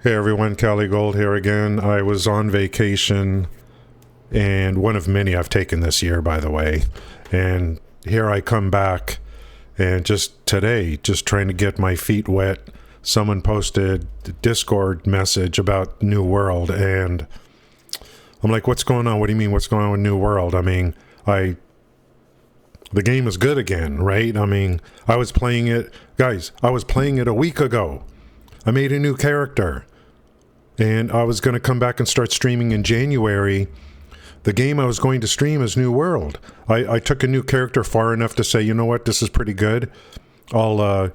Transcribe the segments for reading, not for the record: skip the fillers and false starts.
Hey everyone, Cali Gold here again. I was on vacation, and one of many I've taken this year, by the way. And here I come back, and just today, just trying to get my feet wet, someone posted a Discord message about New World, and I'm like, what's going on? What do you mean, what's going on with New World? I mean, the game is good again, right? I mean, I was playing it, guys, I was playing it a week ago. I made a new character. And I was going to come back and start streaming in January. The game I was going to stream is New World. I took a new character far enough to say, you know what, this is pretty good. I'll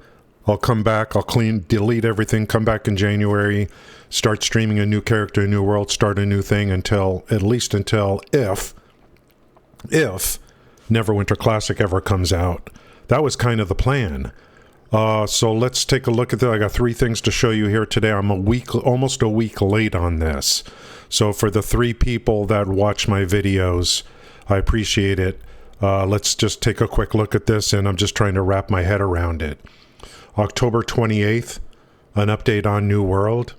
come back, I'll delete everything, come back in January, start streaming a new character, a New World, start a new thing until if Neverwinter Classic ever comes out. That was kind of the plan. So let's take a look at that. I got 3 things to show you here today. I'm almost a week late on this. So for the 3 people that watch my videos, I appreciate it. Let's just take a quick look at this, and I'm just trying to wrap my head around it. October 28th, an update on New World.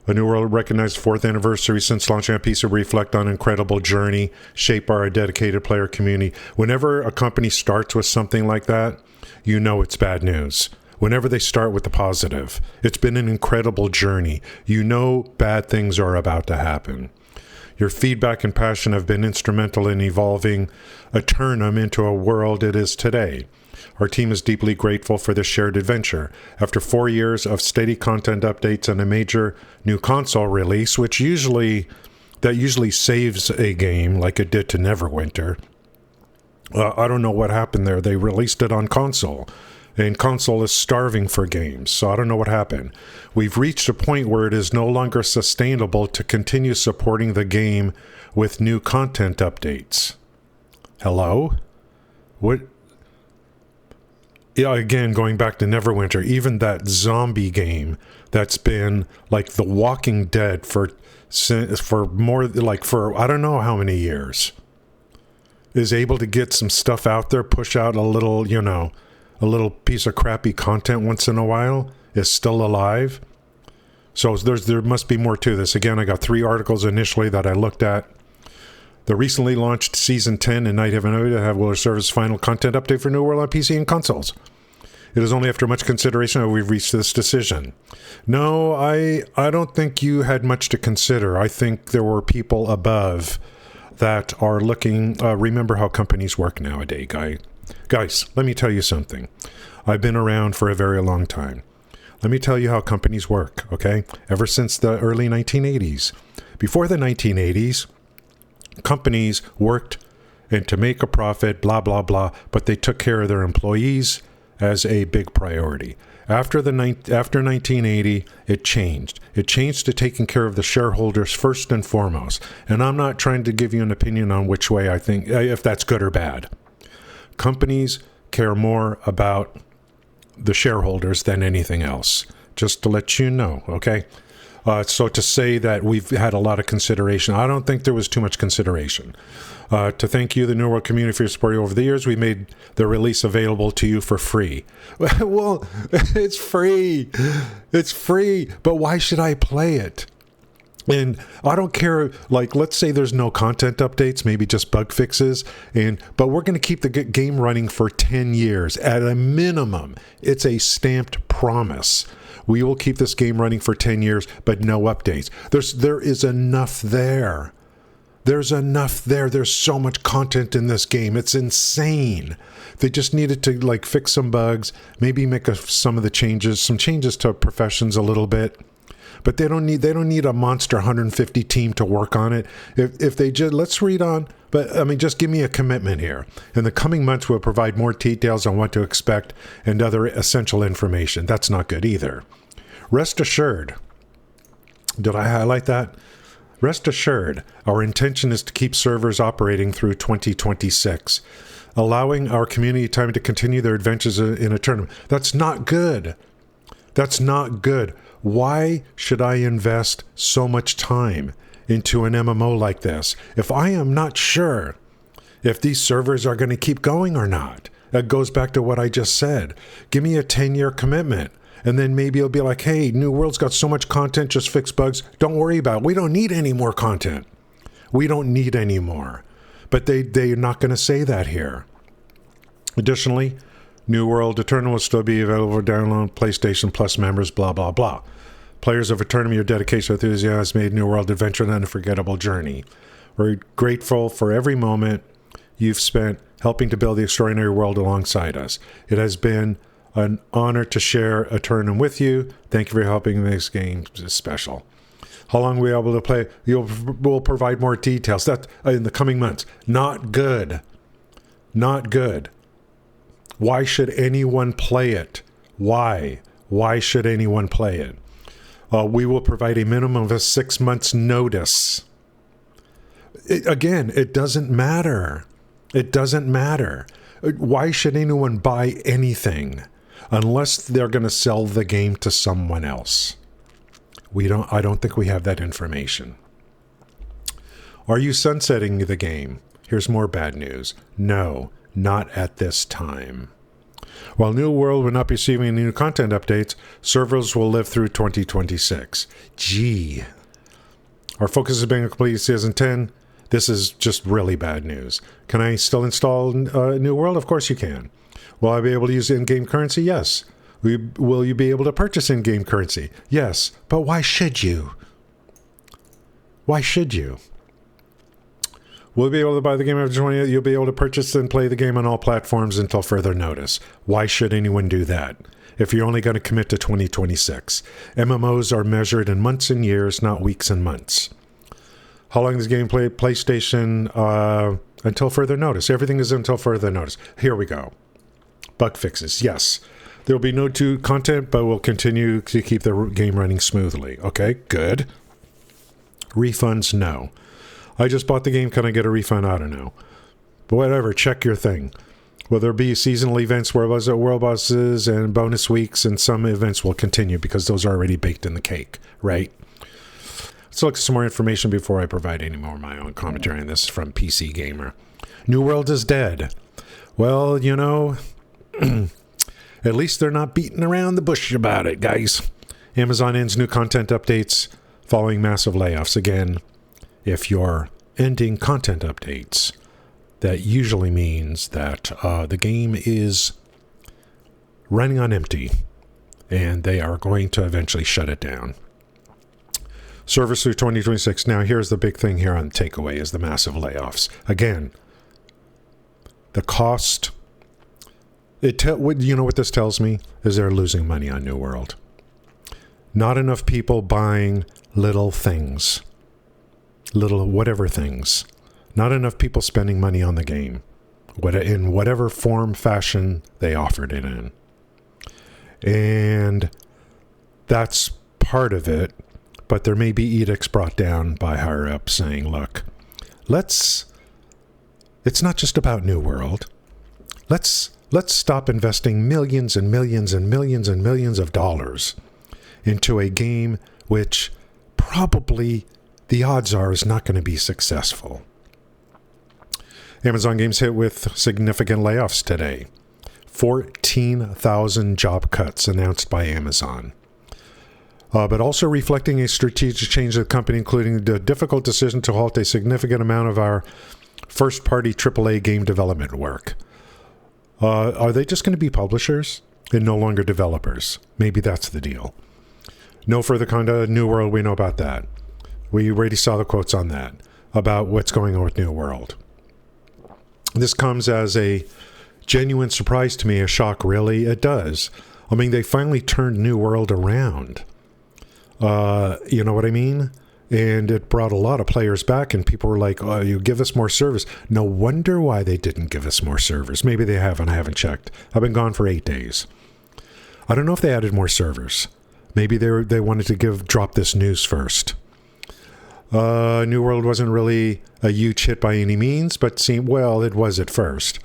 A New World recognized 4th anniversary since launching a piece of reflect on incredible journey, shaped by our dedicated player community. Whenever a company starts with something like that, you know it's bad news. Whenever they start with the positive, it's been an incredible journey. You know bad things are about to happen. Your feedback and passion have been instrumental in evolving Aeternum into a world it is today. Our team is deeply grateful for this shared adventure. After 4 years of steady content updates and a major new console release, which usually saves a game like it did to Neverwinter. I don't know what happened there. They released it on console, and console is starving for games, so I don't know what happened. We've reached a point where it is no longer sustainable to continue supporting the game with new content updates. Hello? What? Yeah, again, going back to Neverwinter, even that zombie game that's been like The Walking Dead for more, like for I don't know how many years, is able to get some stuff out there, push out a little piece of crappy content once in a while, is still alive. So there must be more to this. Again, I got 3 articles initially that I looked at. The recently launched Season 10 and Night Heaven will serve as final content update for New World on PC and consoles. It is only after much consideration that we've reached this decision. No, I don't think you had much to consider. I think there were people above that are looking. Remember how companies work nowadays, guys. Let me tell you something. I've been around for a very long time. Let me tell you how companies work, okay? Ever since the early 1980s. Before the 1980s, companies worked and to make a profit, blah, blah, blah, but they took care of their employees as a big priority. After 1980, it changed. It changed to taking care of the shareholders first and foremost. And I'm not trying to give you an opinion on which way I think, if that's good or bad. Companies care more about the shareholders than anything else. Just to let you know, okay? So to say that we've had a lot of consideration, I don't think there was too much consideration. To thank you, the New World community, for your support over the years, we made the release available to you for free. Well, it's free. It's free. But why should I play it? And I don't care, like, let's say there's no content updates, maybe just bug fixes, but we're going to keep the game running for 10 years. At a minimum, it's a stamped promise. We will keep this game running for 10 years, but no updates. There is enough there. There's enough there. There's so much content in this game. It's insane. They just needed to like fix some bugs, maybe make some changes to professions a little bit. But they don't need a monster 150 team to work on it. If they just, let's read on. But I mean, just give me a commitment here. In the coming months, we'll provide more details on what to expect and other essential information. That's not good either. Rest assured. Did I highlight that? Rest assured, our intention is to keep servers operating through 2026, allowing our community time to continue their adventures in Aeternum. That's not good. That's not good. Why should I invest so much time into an MMO like this if I am not sure if these servers are going to keep going or not? That goes back to what I just said. Give me a 10-year commitment. And then maybe it'll be like, hey, New World's got so much content, just fix bugs. Don't worry about it. We don't need any more content. We don't need any more. But they're not going to say that here. Additionally, New World Aeternum will still be available for download, PlayStation Plus members, blah, blah, blah. Players of Aeternum, your dedication and enthusiasm made New World Adventure an unforgettable journey. We're grateful for every moment you've spent helping to build the extraordinary world alongside us. It has been an honor to share Aeternum with you. Thank you for helping make this game special. How long will we be able to play? We'll provide more details. That in the coming months. Not good. Not good. Why should anyone play it? Why? Why should anyone play it? We will provide a minimum of a 6 months notice. It doesn't matter. It doesn't matter. Why should anyone buy anything unless they're going to sell the game to someone else? I don't think we have that information. Are you sunsetting the game? Here's more bad news. No, not at this time. While New World will not be receiving any new content updates, servers will live through 2026. Gee. Our focus has been completed Season 10. This is just really bad news. Can I still install New World? Of course you can. Will I be able to use in-game currency? Yes. Will you be able to purchase in-game currency? Yes. But why should you? Why should you? Will you be able to buy the game after 20? You'll be able to purchase and play the game on all platforms until further notice. Why should anyone do that if you're only going to commit to 2026? MMOs are measured in months and years, not weeks and months. How long does game play? PlayStation until further notice. Everything is until further notice. Here we go. Bug fixes. Yes. There will be no new content, but we'll continue to keep the game running smoothly. Okay, good. Refunds, no. I just bought the game. Can I get a refund? I don't know. But whatever, check your thing. Will there be seasonal events where there's world bosses and bonus weeks, and some events will continue because those are already baked in the cake, right? Let's look at some more information before I provide any more of my own commentary on this from PC Gamer. New World is dead. Well, you know, at least they're not beating around the bush about it, guys. Amazon ends new content updates following massive layoffs. Again, if you're ending content updates, that usually means that the game is running on empty, and they are going to eventually shut it down. Servers through 2026. Now, here's the big thing here on the takeaway is the massive layoffs. Again, the cost. You know what this tells me? Is they're losing money on New World. Not enough people buying little things. Little whatever things. Not enough people spending money on the game. In whatever form, fashion they offered it in. And that's part of it. But there may be edicts brought down by higher up saying, look, it's not just about New World. Let's stop investing millions and millions and millions and millions of dollars into a game which probably the odds are is not going to be successful. Amazon Games hit with significant layoffs today. 14,000 job cuts announced by Amazon. But also reflecting a strategic change of the company, including the difficult decision to halt a significant amount of our first-party AAA game development work. Are they just going to be publishers and no longer developers? Maybe that's the deal. No further content. New World, we know about that. We already saw the quotes on that, about what's going on with New World. This comes as a genuine surprise to me, a shock, really. It does. I mean, they finally turned New World around. You know what I mean? And it brought a lot of players back, and people were like, oh, you give us more servers. No wonder why they didn't give us more servers. Maybe they haven't. I haven't checked. I've been gone for 8 days. I don't know if they added more servers. Maybe they wanted to drop this news first. New World wasn't really a huge hit by any means, but it was at first.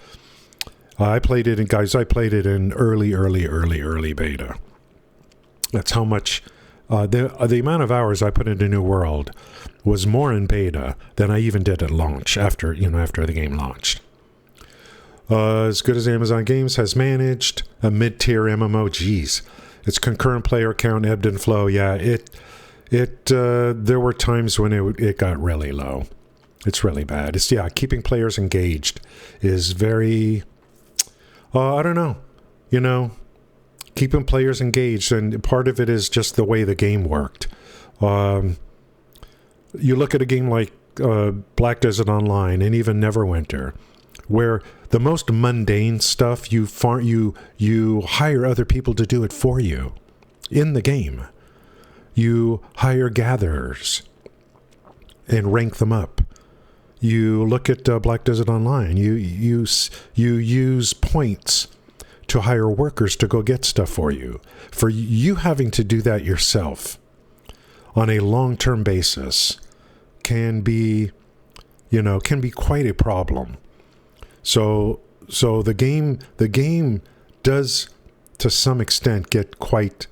I played it in early beta. That's how much... the amount of hours I put into New World was more in beta than I even did at launch after the game launched. As good as Amazon Games has managed a mid-tier MMO, its concurrent player count ebbed and flow. Yeah, there were times when it got really low. It's really bad. It's keeping players engaged is very, I don't know, keeping players engaged, and part of it is just the way the game worked. You look at a game like Black Desert Online and even Neverwinter, where the most mundane stuff you hire other people to do it for you in the game. You hire gatherers and rank them up. You look at Black Desert Online. You use points to hire workers to go get stuff for you. For you having to do that yourself on a long-term basis can be quite a problem. So the game does to some extent get quite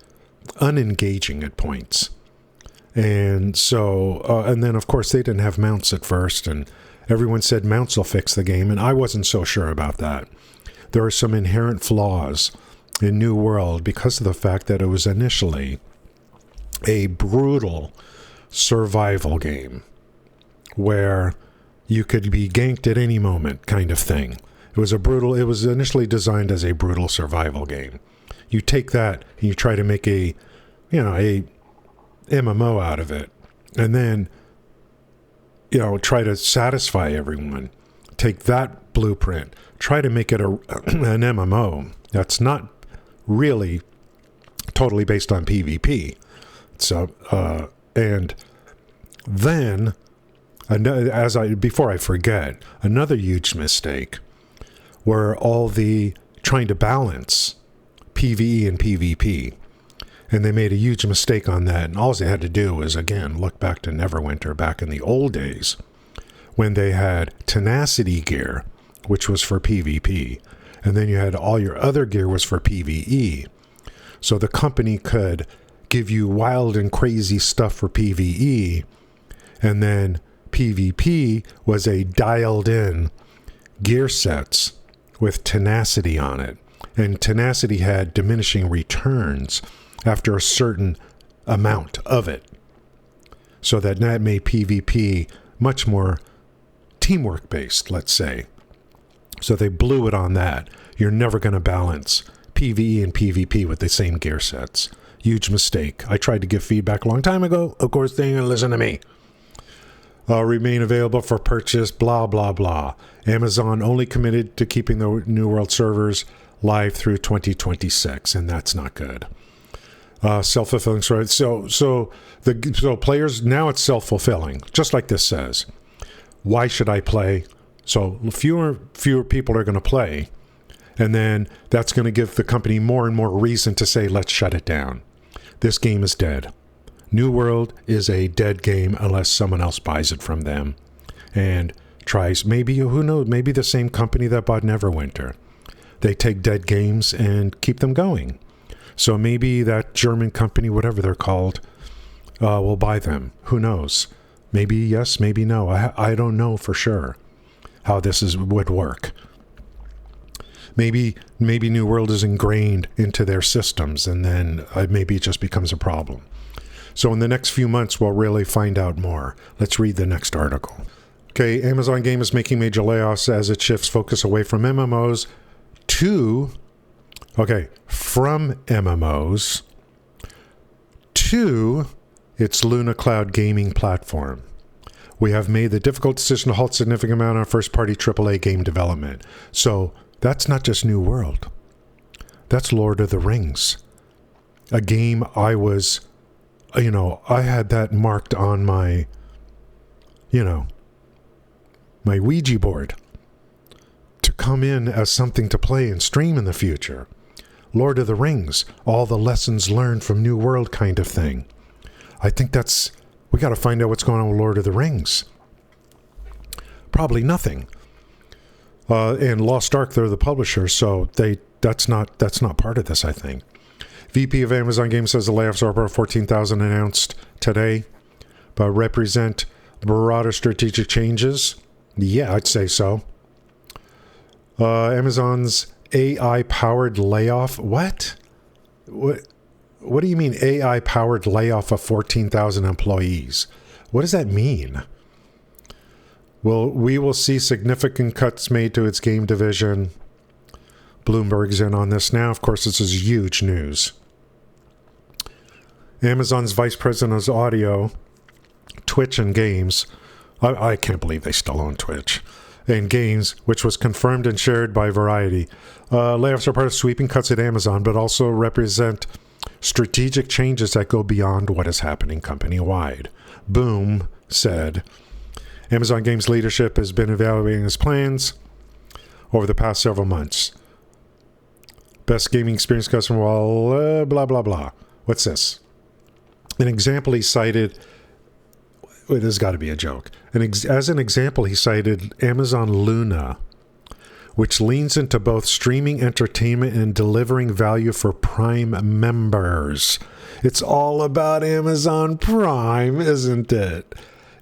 unengaging at points. And so, and then of course they didn't have mounts at first, and everyone said mounts will fix the game, and I wasn't so sure about that. There are some inherent flaws in New World because of the fact that it was initially a brutal survival game where you could be ganked at any moment kind of thing. It was initially designed as a brutal survival game. You take that and you try to make a MMO out of it, and then try to satisfy everyone. Take that blueprint, try to make it an MMO that's not really totally based on PvP. So and then before I forget, another huge mistake were all the trying to balance PvE and PvP. And they made a huge mistake on that. And all they had to do was, again, look back to Neverwinter back in the old days when they had tenacity gear, which was for PvP. And then you had all your other gear was for PvE. So the company could give you wild and crazy stuff for PvE. And then PvP was a dialed in gear sets with tenacity on it. And tenacity had diminishing returns after a certain amount of it. So that made PvP much more teamwork based, let's say. So they blew it on that. You're never going to balance PvE and PvP with the same gear sets. Huge mistake. I tried to give feedback a long time ago. Of course, they didn't listen to me. Remain available for purchase, blah, blah, blah. Amazon only committed to keeping the New World servers live through 2026, and that's not good. Self-fulfilling story. So players, now it's self-fulfilling, just like this says. Why should I play? So fewer people are going to play, and then that's going to give the company more and more reason to say, let's shut it down. This game is dead. New World is a dead game unless someone else buys it from them and tries. Maybe, who knows, maybe the same company that bought Neverwinter. They take dead games and keep them going. So maybe that German company, whatever they're called, will buy them. Who knows? Maybe yes, maybe no. I don't know for sure how this would work. Maybe New World is ingrained into their systems, and then maybe it just becomes a problem. So in the next few months, we'll really find out more. Let's read the next article. Okay, Amazon Game is making major layoffs as it shifts focus away from MMOs from MMOs to its Luna Cloud gaming platform. We have made the difficult decision to halt a significant amount of first-party AAA game development. So that's not just New World. That's Lord of the Rings. A game I was, I had that marked on my, my Ouija board to come in as something to play and stream in the future. Lord of the Rings, all the lessons learned from New World kind of thing. I think we got to find out what's going on with Lord of the Rings. Probably nothing. And Lost Ark, they're the publisher, so that's not part of this, I think. VP of Amazon Games says the layoffs are about 14,000 announced today, but represent broader strategic changes. Yeah, I'd say so. Amazon's AI-powered layoff. What? What do you mean AI-powered layoff of 14,000 employees? What does that mean? Well, we will see significant cuts made to its game division. Bloomberg's in on this now. Of course, this is huge news. Amazon's vice president of audio, Twitch and games. I can't believe they still own Twitch. And games, which was confirmed and shared by Variety. Layoffs are part of sweeping cuts at Amazon, but also represent strategic changes that go beyond what is happening company-wide. Boom said, Amazon Games leadership has been evaluating its plans over the past several months. Best gaming experience customer, blah, blah, blah. What's this? An example he cited, this has got to be a joke. As an example, he cited Amazon Luna, which leans into both streaming entertainment and delivering value for Prime members. It's all about Amazon Prime, isn't it?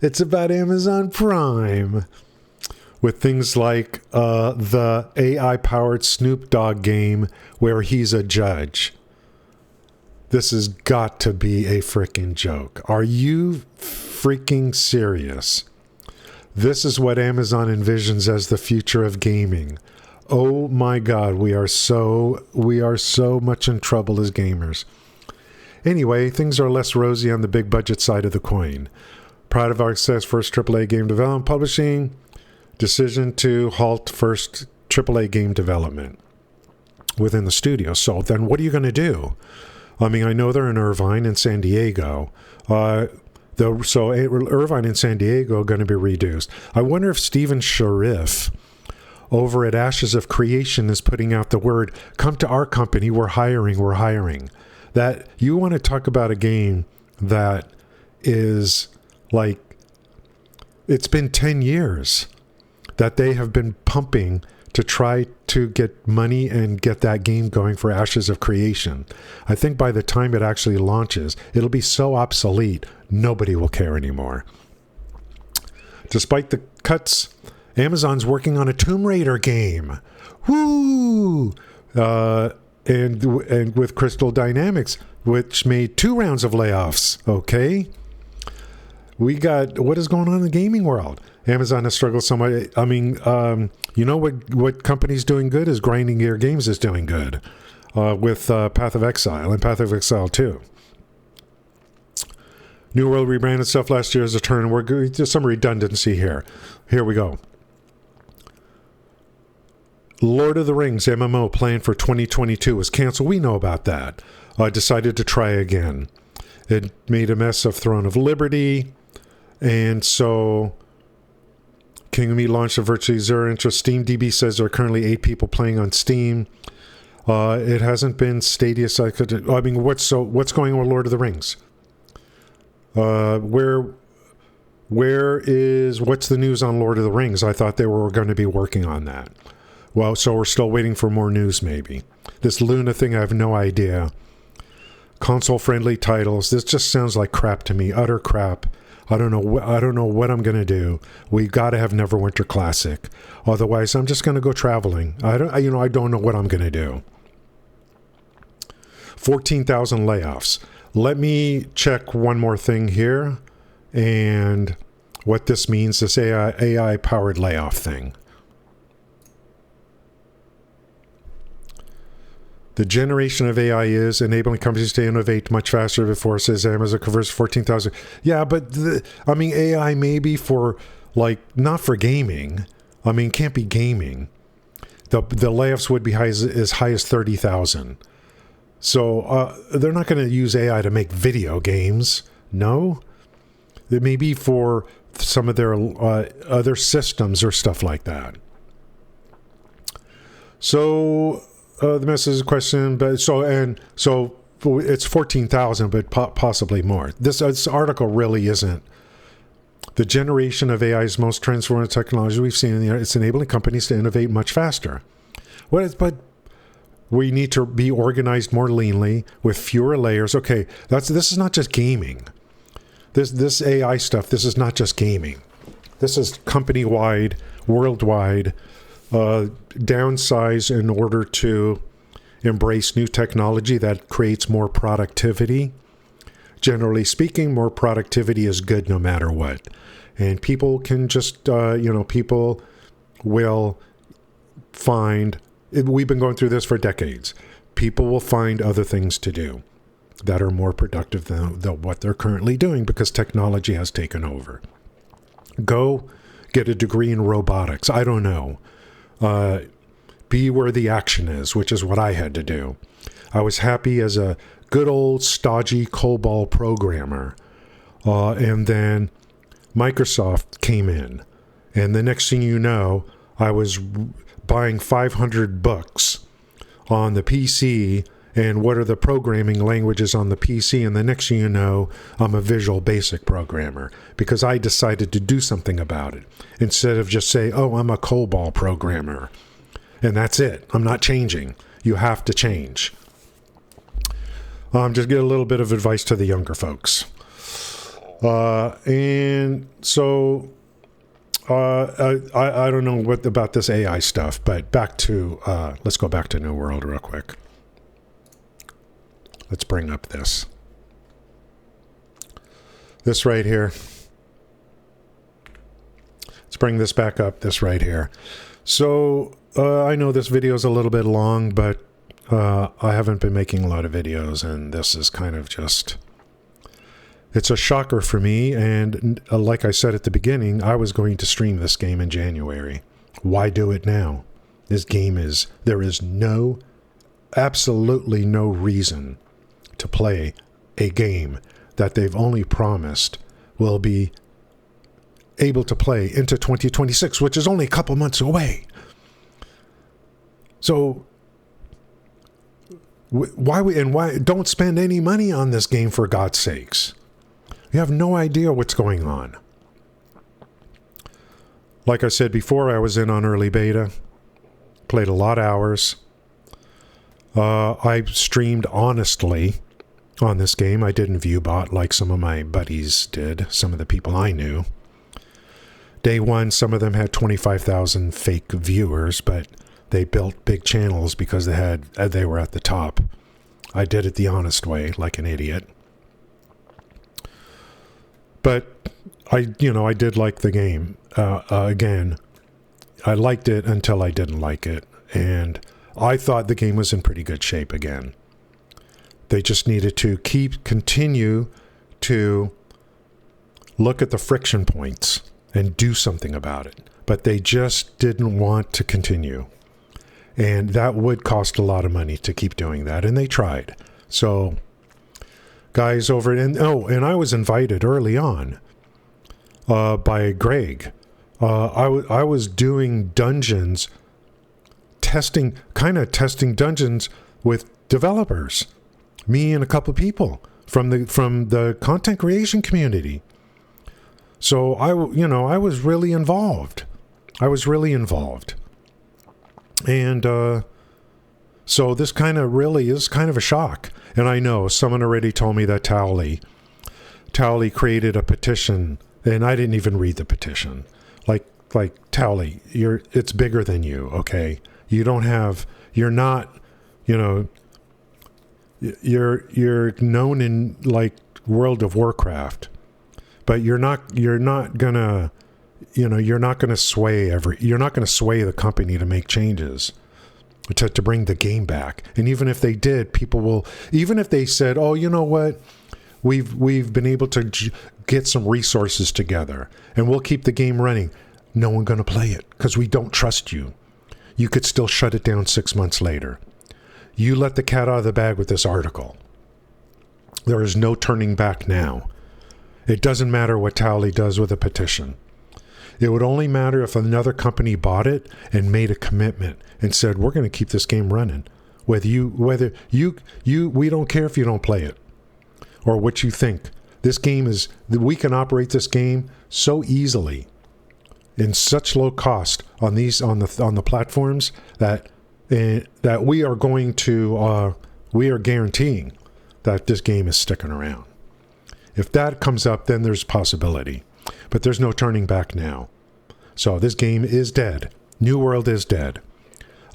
It's about Amazon Prime. With things like the AI-powered Snoop Dogg game where he's a judge. This has got to be a freaking joke. Are you freaking serious? This is what Amazon envisions as the future of gaming. Oh my God, we are so much in trouble as gamers. Anyway, things are less rosy on the big budget side of the coin. Proud of our success, first AAA game development publishing. Decision to halt first AAA game development within the studio. So then what are you going to do? I mean, I know they're in Irvine and San Diego. So Irvine and San Diego are going to be reduced. I wonder if Steven Sharif over at Ashes of Creation is putting out the word, come to our company, we're hiring. That you want to talk about a game that is like, it's been 10 years that they have been pumping to try to get money and get that game going for Ashes of Creation. I think by the time it actually launches, it'll be so obsolete, nobody will care anymore. Despite the cuts, Amazon's working on a Tomb Raider game. Woo! And with Crystal Dynamics, which made 2 rounds of layoffs. Okay? We got, what is going on in the gaming world? Amazon has struggled somewhat. I mean, you know what company's doing good is Grinding Gear Games is doing good with Path of Exile and Path of Exile 2. New World rebranded itself last year as Aeternum. There's some redundancy here. Here we go. Lord of the Rings MMO planned for 2022 was canceled. We know about that. Decided to try again. It made a mess of Throne of Liberty. And so King of Me launched a virtually zero interest. SteamDB says there are currently 8 people playing on Steam. It hasn't been Stadia. I mean, what's going on with Lord of the Rings? What's the news on Lord of the Rings? I thought they were going to be working on that. Well, so we're still waiting for more news, maybe. This Luna thing, I have no idea. Console-friendly titles. This just sounds like crap to me. Utter crap. I don't know what I'm going to do. We got to have Neverwinter Classic. Otherwise, I'm just going to go traveling. I don't know what I'm going to do. 14,000 layoffs. Let me check one more thing here and what this means, this AI-powered layoff thing. The generation of AI is enabling companies to innovate much faster before, says Amazon converts 14,000. Yeah, but AI maybe for, like, not for gaming. I mean, can't be gaming. The layoffs would be as high as 30,000. So they're not going to use AI to make video games. No. It may be for some of their other systems or stuff like that. So the message is a question, but so it's 14,000, but possibly more. This article really isn't. The generation of AI's most transformative technology we've seen in the it's enabling companies to innovate much faster. But we need to be organized more leanly with fewer layers. Okay, this is not just gaming. This AI stuff, this is not just gaming. This is company-wide, worldwide, downsize in order to embrace new technology that creates more productivity. Generally speaking, more productivity is good no matter what. And people can just, people will find, we've been going through this for decades. People will find other things to do that are more productive than what they're currently doing because technology has taken over. Go get a degree in robotics. I don't know. Be where the action is, which is what I had to do. I was happy as a good old stodgy COBOL programmer. And then Microsoft came in. And the next thing you know, I was buying 500 books on the PC and what are the programming languages on the PC. And the next thing you know, I'm a Visual Basic programmer because I decided to do something about it instead of just say, oh, I'm a COBOL programmer. And that's it. I'm not changing. You have to change. Just get a little bit of advice to the younger folks. And so I don't know what about this AI stuff, but back to, let's go back to New World real quick. Let's bring up this right here. Let's bring this back up, this right here. So I know this video is a little bit long, but I haven't been making a lot of videos, and this is kind of just, it's a shocker for me. And like I said at the beginning, I was going to stream this game in January. Why do it now? This game is, there is absolutely no reason to play a game that they've only promised will be able to play into 2026, which is only a couple months away. So why don't spend any money on this game, for God's sakes? You have no idea what's going on. Like I said before, I was in on early beta, played a lot of hours. I streamed honestly on this game. I didn't view bot like some of my buddies did, some of the people I knew. Day one, some of them had 25,000 fake viewers, but they built big channels because they were at the top. I did it the honest way, like an idiot. But I did like the game. Again, I liked it until I didn't like it, and I thought the game was in pretty good shape again. They just needed to continue to look at the friction points and do something about it. But they just didn't want to continue. And that would cost a lot of money to keep doing that. And they tried. So, guys over and I was invited early on by Greg. I was doing dungeons, testing dungeons with developers. Me and a couple of people from the content creation community. So I was really involved. And so this kind of really is kind of a shock. And I know someone already told me that Towley created a petition, and I didn't even read the petition. Like Towley, it's bigger than you, okay? You're not, you're known in like World of Warcraft, but you're not gonna sway the company to make changes to bring the game back. And even if they did, even if they said, oh, you know what, we've been able to get some resources together and we'll keep the game running, no one's gonna play it because we don't trust you. You could still shut it down 6 months later. You let the cat out of the bag with this article. There is no turning back now. It doesn't matter what Towley does with a petition. It would only matter if another company bought it and made a commitment and said, we're going to keep this game running. We don't care if you don't play it or what you think. This game we can operate this game so easily in such low cost on the platforms that we are guaranteeing that this game is sticking around. If that comes up, then there's possibility. But there's no turning back now. So this game is dead. New World is dead.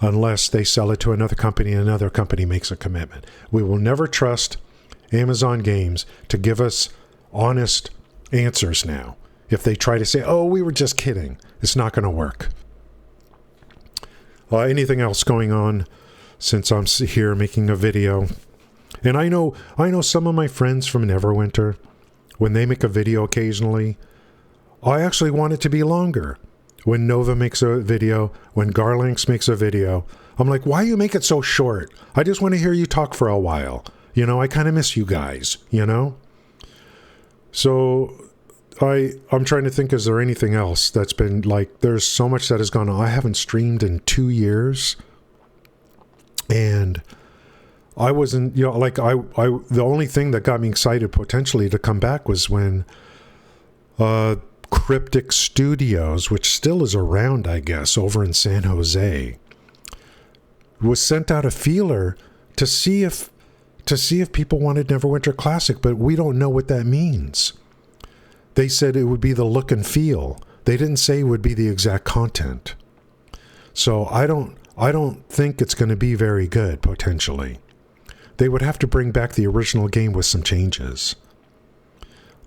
unless they sell it to another company and another company makes a commitment. We will never trust Amazon Games to give us honest answers now. If they try to say, oh, we were just kidding, it's not going to work. Anything else going on since I'm here making a video? And I know some of my friends from Neverwinter, when they make a video occasionally, I actually want it to be longer. When Nova makes a video, when Garlanx makes a video, I'm like, why you make it so short? I just want to hear you talk for a while. You know, I kind of miss you guys, you know? So I'm trying to think, is there anything else that's been like, there's so much that has gone on. I haven't streamed in 2 years. And I wasn't, you know, like the only thing that got me excited potentially to come back was when Cryptic Studios, which still is around, I guess, over in San Jose, was sent out a feeler to see if people wanted Neverwinter Classic, but we don't know what that means. They said it would be the look and feel. They didn't say it would be the exact content. So I don't think it's going to be very good, potentially. They would have to bring back the original game with some changes.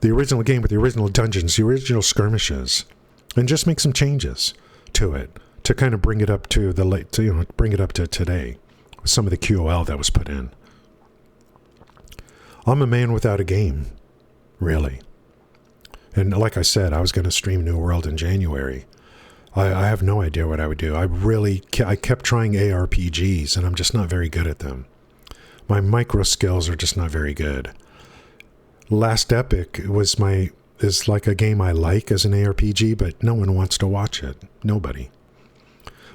The original game with the original dungeons, the original skirmishes, and just make some changes to it to kind of bring it up to bring it up to today with some of the QOL that was put in. I'm a man without a game, really. And like I said, I was going to stream New World in January. I have no idea what I would do. I kept trying ARPGs, and I'm just not very good at them. My micro skills are just not very good. Last Epic is like a game I like as an ARPG, but no one wants to watch it. Nobody.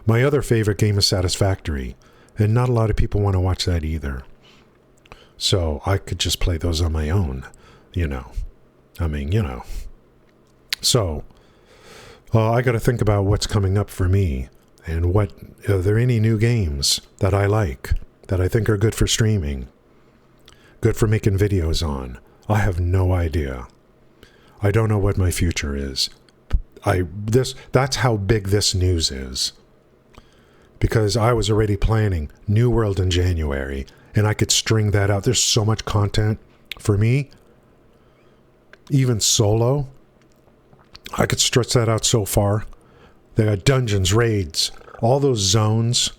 My other favorite game is Satisfactory, and not a lot of people want to watch that either. So I could just play those on my own, you know. I mean, you know. So I got to think about what's coming up for me, and are there any new games that I like, that I think are good for streaming, good for making videos on. I have no idea. I don't know what my future is. That's how big this news is. Because I was already planning New World in January, and I could string that out. There's so much content for me. Even solo, I could stretch that out so far. They got dungeons, raids, all those zones,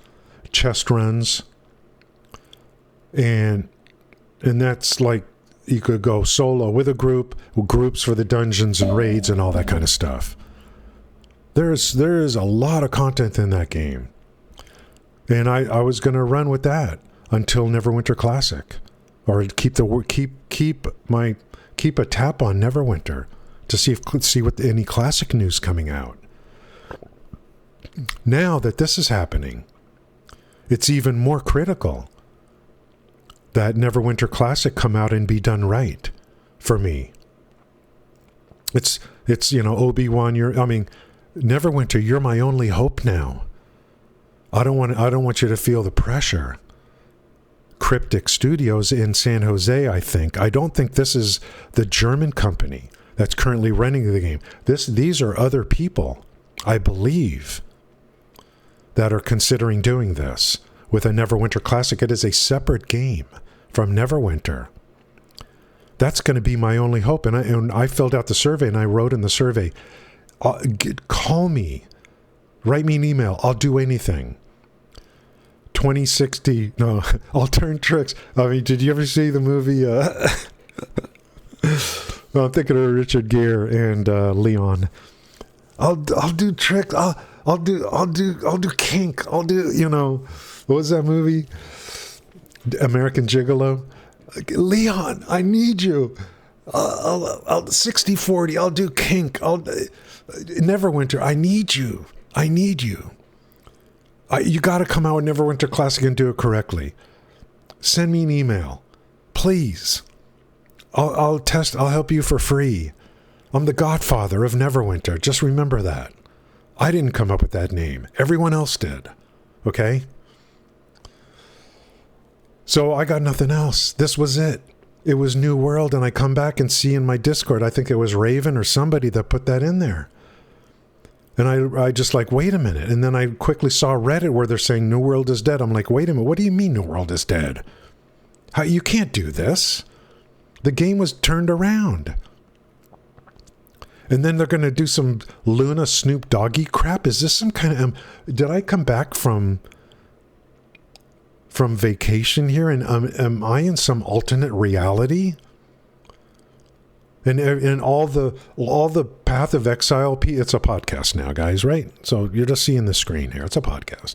chest runs, and that's like, you could go solo with a groups for the dungeons and raids and all that kind of stuff. There is a lot of content in that game. And I was going to run with that until Neverwinter Classic, or keep a tap on Neverwinter to see what any classic news coming out. Now that this is happening, it's even more critical that Neverwinter Classic come out and be done right for me. It's you know, Obi-Wan, Neverwinter, you're my only hope now. I don't want you to feel the pressure. Cryptic Studios in San Jose, I don't think this is the German company that's currently running the game. These are other people, I believe, that are considering doing this with a Neverwinter Classic. It is a separate game from Neverwinter. That's going to be my only hope. And I filled out the survey, and I wrote in the survey, call me, write me an email. I'll do anything. 2060, no, I'll turn tricks. I mean, did you ever see the movie? Well, I'm thinking of Richard Gere and Leon. I'll do tricks. I'll do kink. I'll do, you know, what was that movie? American Gigolo. Leon, I need you. I'll 60-40. I'll do kink. Neverwinter. I need you. You got to come out with Neverwinter Classic and do it correctly. Send me an email, please. I'll help you for free. I'm the godfather of Neverwinter. Just remember that. I didn't come up with that name. Everyone else did. Okay? So I got nothing else. This was it. It was New World, and I come back and see in my Discord, I think it was Raven or somebody that put that in there. And I just like, wait a minute. And then I quickly saw Reddit where they're saying New World is dead. I'm like, wait a minute. What do you mean New World is dead? How, you can't do this. The game was turned around. And then they're going to do some Luna Snoop Doggy crap. Is this some kind of... did I come back from vacation here? And am I in some alternate reality? And all the Path of Exile, it's a podcast now, guys, right? So you're just seeing the screen here. It's a podcast.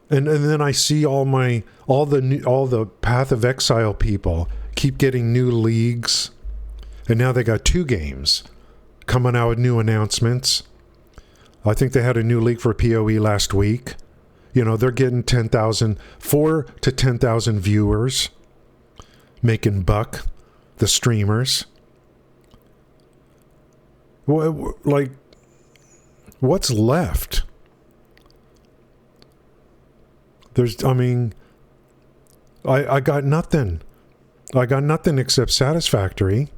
And then I see all the Path of Exile people keep getting new leagues. And now they got 2 games coming out with new announcements. I think they had a new league for PoE last week. You know, they're getting 4 to 10,000 viewers, making buck. The streamers. Like, what's left? I got nothing. I got nothing except Satisfactory,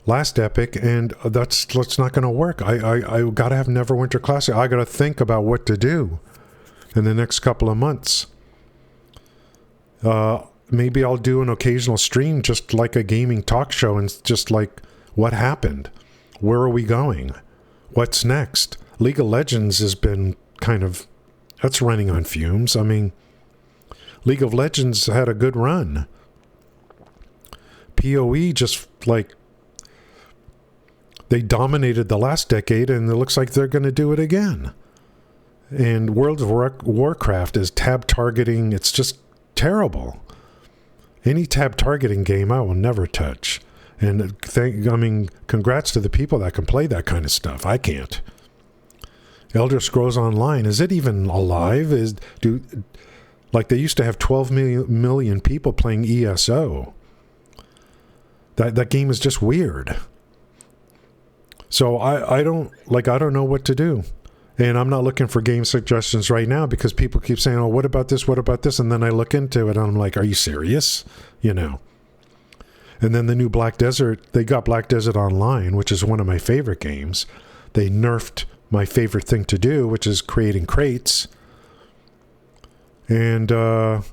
Last Epic, and that's not going to work. I got to have Neverwinter Classic. I got to think about what to do in the next couple of months. Maybe I'll do an occasional stream, just like a gaming talk show, and just like, what happened? Where are we going? What's next? League of Legends has been that's running on fumes. I mean, League of Legends had a good run. PoE just they dominated the last decade, and it looks like they're going to do it again. And World of Warcraft is tab targeting. It's just terrible. Any tab targeting game I will never touch. And congrats to the people that can play that kind of stuff. I can't. Elder Scrolls Online, is it even alive? They used to have 12 million people playing ESO. That game is just weird. So I don't know what to do. And I'm not looking for game suggestions right now because people keep saying, oh, what about this? What about this? And then I look into it and I'm like, are you serious? You know. And then the new Black Desert, they got Black Desert Online, which is one of my favorite games. They nerfed my favorite thing to do, which is creating crates. And, but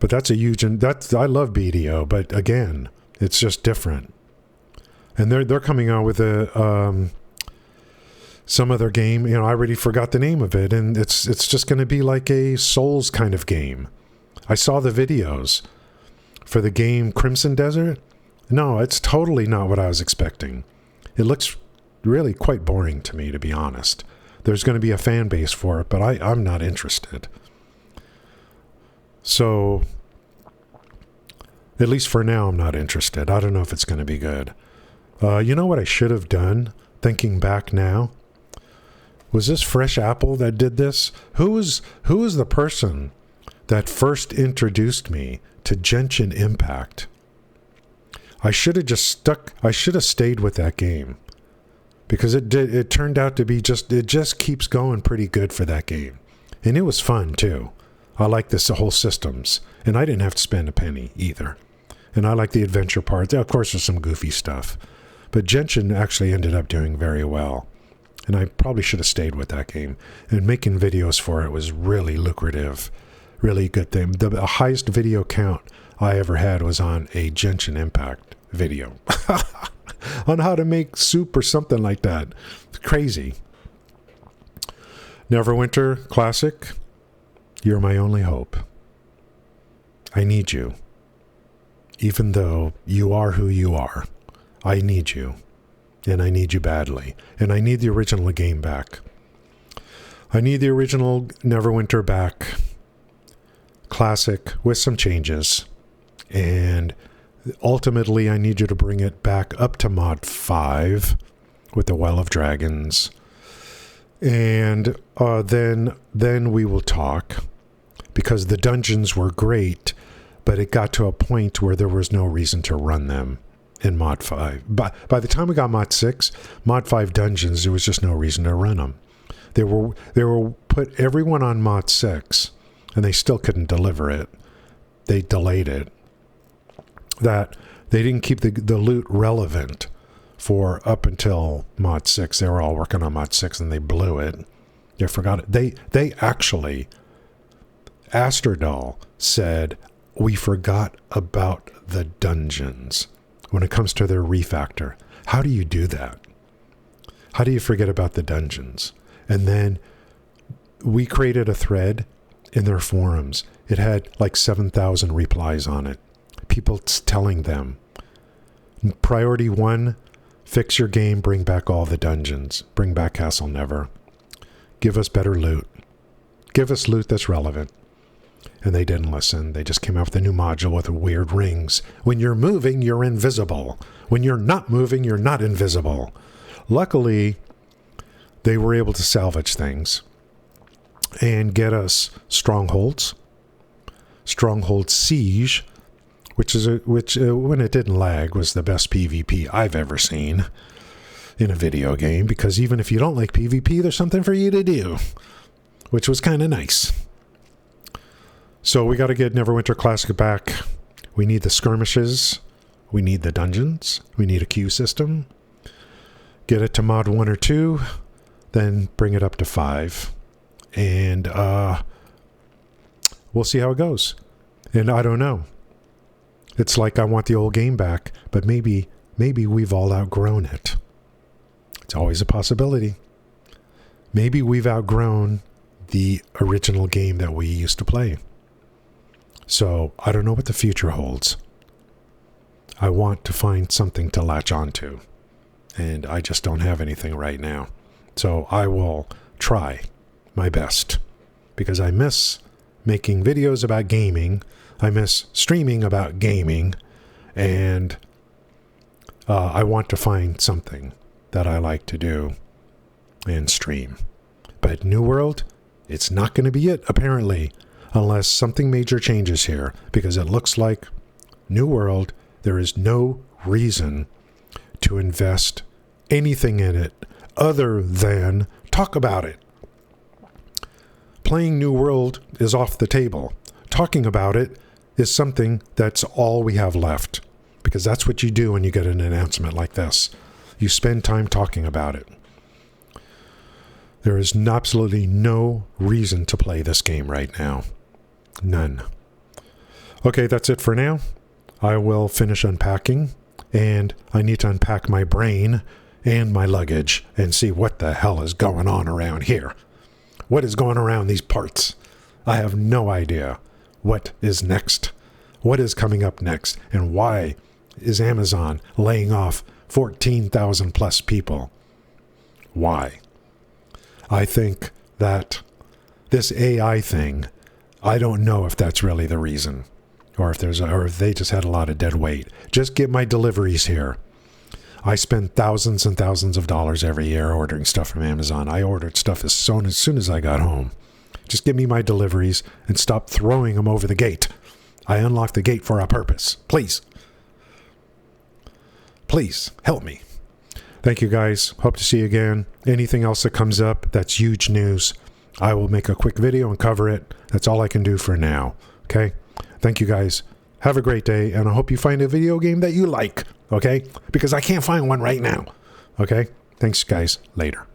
that's I love BDO, but again, it's just different. And they're coming out with some other game, I already forgot the name of it, and it's just going to be like a Souls kind of game. I saw the videos for the game Crimson Desert. No, it's totally not what I was expecting. It looks really quite boring to me, to be honest. There's going to be a fan base for it, but I'm not interested. So, at least for now, I'm not interested. I don't know if it's going to be good. You know what I should have done, thinking back now? Was this Fresh Apple that did this? Who was the person that first introduced me to Genshin Impact? I should have stayed with that game. Because it turned out to be it just keeps going pretty good for that game. And it was fun too. I like the whole systems. And I didn't have to spend a penny either. And I like the adventure part. Of course, there's some goofy stuff. But Genshin actually ended up doing very well. And I probably should have stayed with that game. And making videos for it was really lucrative. Really good thing. The highest video count I ever had was on a Genshin Impact video. On how to make soup or something like that. It's crazy. Neverwinter Classic. You're my only hope. I need you. Even though you are who you are. I need you. And I need you badly. And I need the original game back. I need the original Neverwinter back. Classic with some changes. And ultimately, I need you to bring it back up to Mod 5 with the Well of Dragons. And then we will talk. Because the dungeons were great, but it got to a point where there was no reason to run them in Mod 5. By the time we got Mod 6, Mod 5 dungeons, there was just no reason to run them. They were put everyone on Mod 6, and they still couldn't deliver it. They delayed it. That they didn't keep the loot relevant for up until Mod 6. They were all working on Mod 6 and they blew it. They forgot it. They actually, Astrodal said, we forgot about the dungeons when it comes to their refactor. How do you do that? How do you forget about the dungeons? And then we created a thread in their forums. It had like 7,000 replies on it. People telling them, priority 1, fix your game, bring back all the dungeons, bring back Castle Never, give us better loot, give us loot that's relevant. And they didn't listen. They just came out with a new module with weird rings. When you're moving, you're invisible. When you're not moving, you're not invisible. Luckily, they were able to salvage things and get us strongholds, Stronghold Siege, which when it didn't lag was the best PvP I've ever seen in a video game, because even if you don't like PvP, there's something for you to do, which was kind of nice. So we got to get Neverwinter Classic back. We need the skirmishes. We need the dungeons. We need a queue system. Get it to mod 1 or 2, then bring it up to 5. And we'll see how it goes. And I don't know. It's like I want the old game back, but maybe we've all outgrown it. It's always a possibility. Maybe we've outgrown the original game that we used to play. So I don't know what the future holds. I want to find something to latch onto, and I just don't have anything right now. So I will try my best, because I miss making videos about gaming. I miss streaming about gaming, and I want to find something that I like to do and stream. But New World, it's not going to be it, apparently, unless something major changes here, because it looks like New World, there is no reason to invest anything in it other than talk about it. Playing New World is off the table. Talking about it is something that's all we have left, because that's what you do when you get an announcement like this. You spend time talking about it. There is absolutely no reason to play this game right now. None. Okay, that's it for now. I will finish unpacking, and I need to unpack my brain and my luggage and see what the hell is going on around here. What is going around these parts? I have no idea what is next, what is coming up next, and why is Amazon laying off 14,000 plus people? Why? I think that this AI thing, I don't know if that's really the reason, or if they just had a lot of dead weight. Just get my deliveries here. I spend thousands and thousands of dollars every year ordering stuff from Amazon. I ordered stuff as soon as I got home. Just give me my deliveries and stop throwing them over the gate. I unlocked the gate for a purpose. Please. Please, help me. Thank you, guys. Hope to see you again. Anything else that comes up that's huge news, I will make a quick video and cover it. That's all I can do for now. Okay? Thank you, guys. Have a great day, and I hope you find a video game that you like. Okay? Because I can't find one right now. Okay? Thanks, guys. Later.